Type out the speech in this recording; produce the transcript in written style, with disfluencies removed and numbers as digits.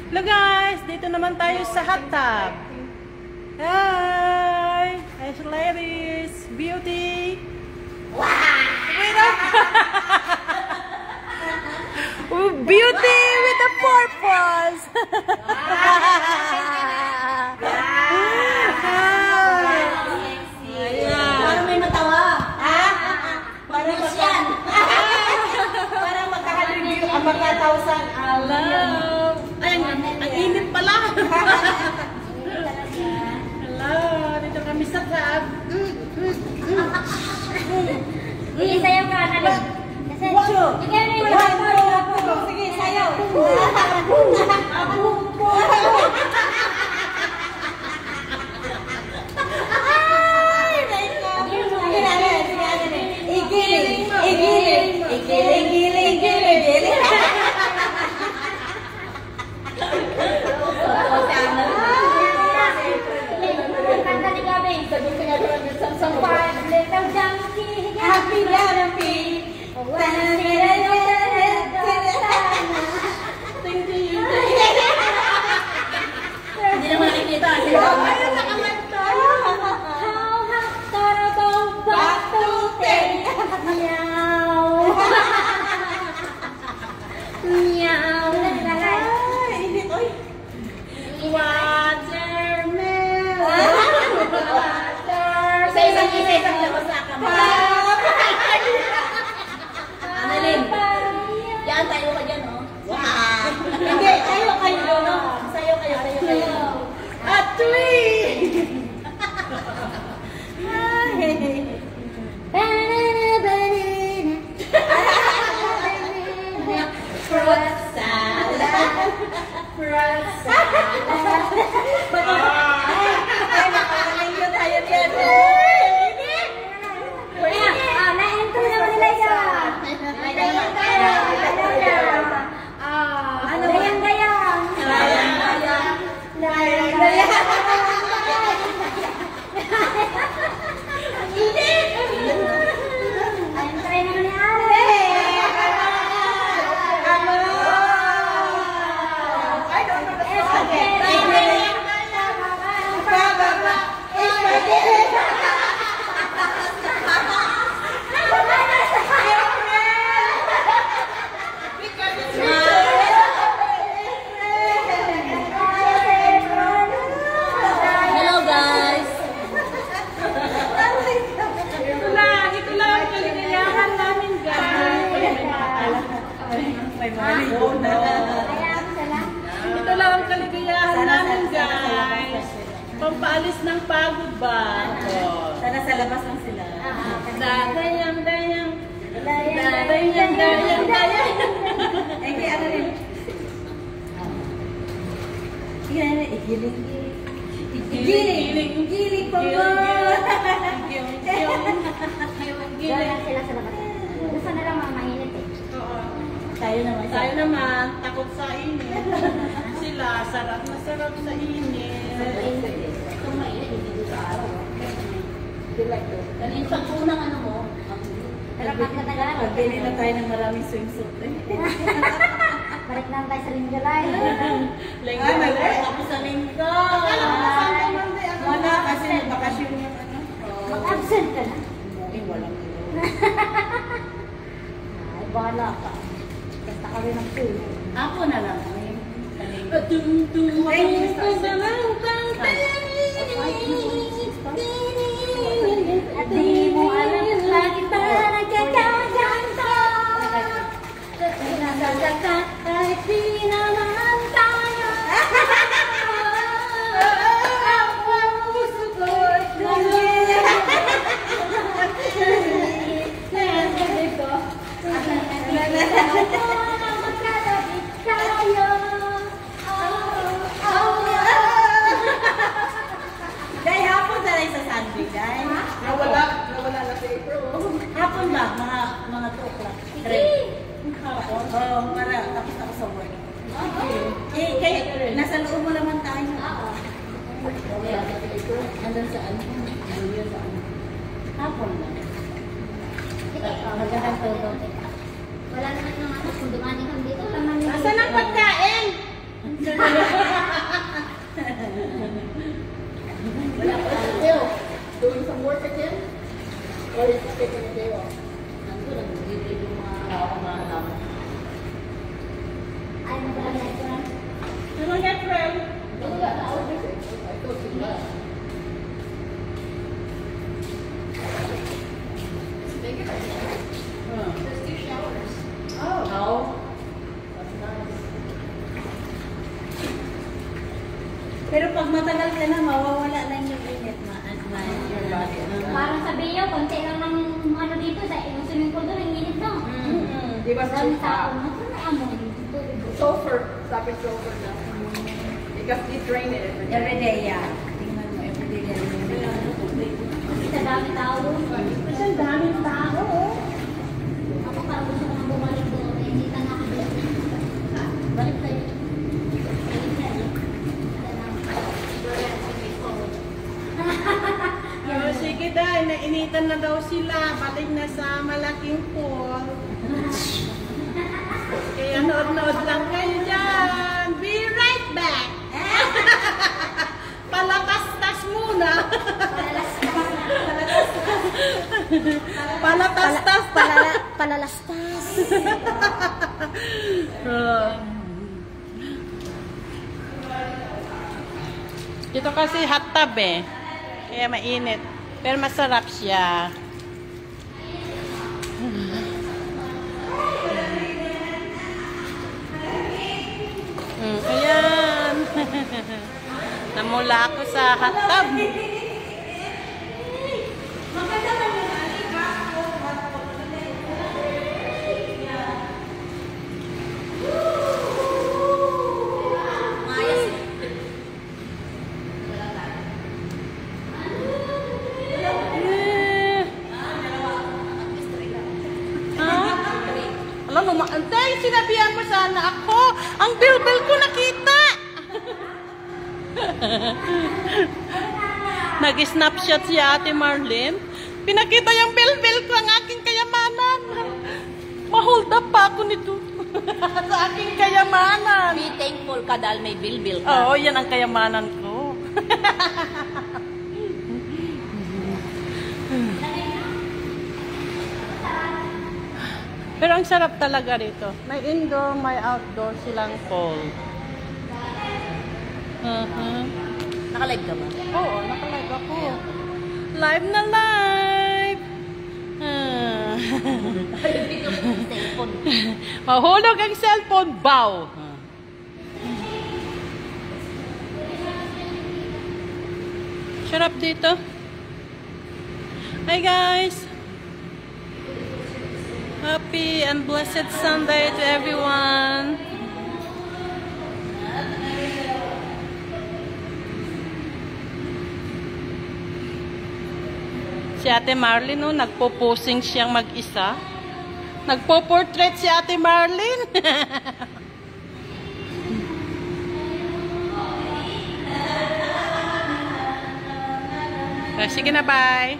Hello guys, dito naman tayo sa hot tub. Hi! Hi ladies! Beauty! Wait up! Beauty with a purpose! Parang may matawa. Parang yan. Parang magkaka-review ang magka-thousand. Hello! Ay, ang init pala! Hello! Dito kami sa tub. Sayaw ka, nali. Sige, sayaw. Hindi naman nakikita. Ito lang ang kaligayahan namin guys. Pampaalis ng pagod ba? Sana sa labas lang sila. Dayang. Eh, kaya ano rin? Igiling po mo! Sila sa labas. Gusto na lang mainit eh. Tayo naman, takot sa init. Sila, sarap na sarap sa init. Kung mainit, hindi dito sa araw. Ganun pag unang ano mo. Tarapat ka talaga. Pagpili na tayo ng maraming swimsuit. Balik lang tayo sa Linggolay. Tapos sa linggo. Wala kasi magbakasyon yung ano. Mag-absent ka na. Walang Ay, bahala ka. Basta ka rin ang tuyo. Ako na lang. At di mo alam lagi pa nagkakaganda. Nagkakaganda kahit di naman tayo. Ang puso ko'y Dahil hapon na rin sa Sunday, dahil. Nawala na si April. Hapon ba? Mga 2 o'clock. 3. Hapon? Oo, para tapos ako sa work. Eh, kaya nasa loob mo naman tayo. Nandun saan? Hapon lang. Magandang todo. Wala naman ng ano, kung dumani kang dito, laman nito. Asan ang pagkain? Pero pag matagal ka na, mawawala na yung init na. Parang sabi niyo, konti lang ng ano dito, sa yung swimming pool doon, ang init no? Di ba Dami sa ako, amoy. Sulfur. Sabi sulfur na. Because they drain it every day. Everyday, yeah. Tingnan mo, everyday yan. Sa dami tao. Kasi ang daming tao. Ako parang gusto ko nang bumalik doon, eh, hindi ka nakabalik. Balik tayo. Oh, sige dahil, nainitan na daw sila. Balik na sa malaking pool. Kaya nood-nood lang kayo dyan. Be right back. Palatastas muna. Palatastas. Palalastas. Ito kasi hot tub eh. Kaya mainit. Pero masarap siya. Ayan. Namula ako sa hot tub. Alam mo, antay, sinabihan mo sana ako. Ang bilbil ko nakita. Nag-snapshot si Ate Marlene. Pinakita yung bilbil ko, ang aking kayamanan. Ma-hold up pa ako nito. Sa aking kayamanan. Be thankful ka dahil may bilbil ka. Oo, yan ang kayamanan ko. Pero ang sarap talaga rito. May indoor, may outdoor silang pool. Nakalive ka ba? Oo, nakalive ako. Live na live! Cellphone. Mahulog ang cellphone, bow! Sarap dito. Hi guys! Happy and blessed Sunday to everyone! Si Ate Marlene, no, nagpo-posing siyang mag-isa. Nagpo-portrait si Ate Marlene. Sige na, bye.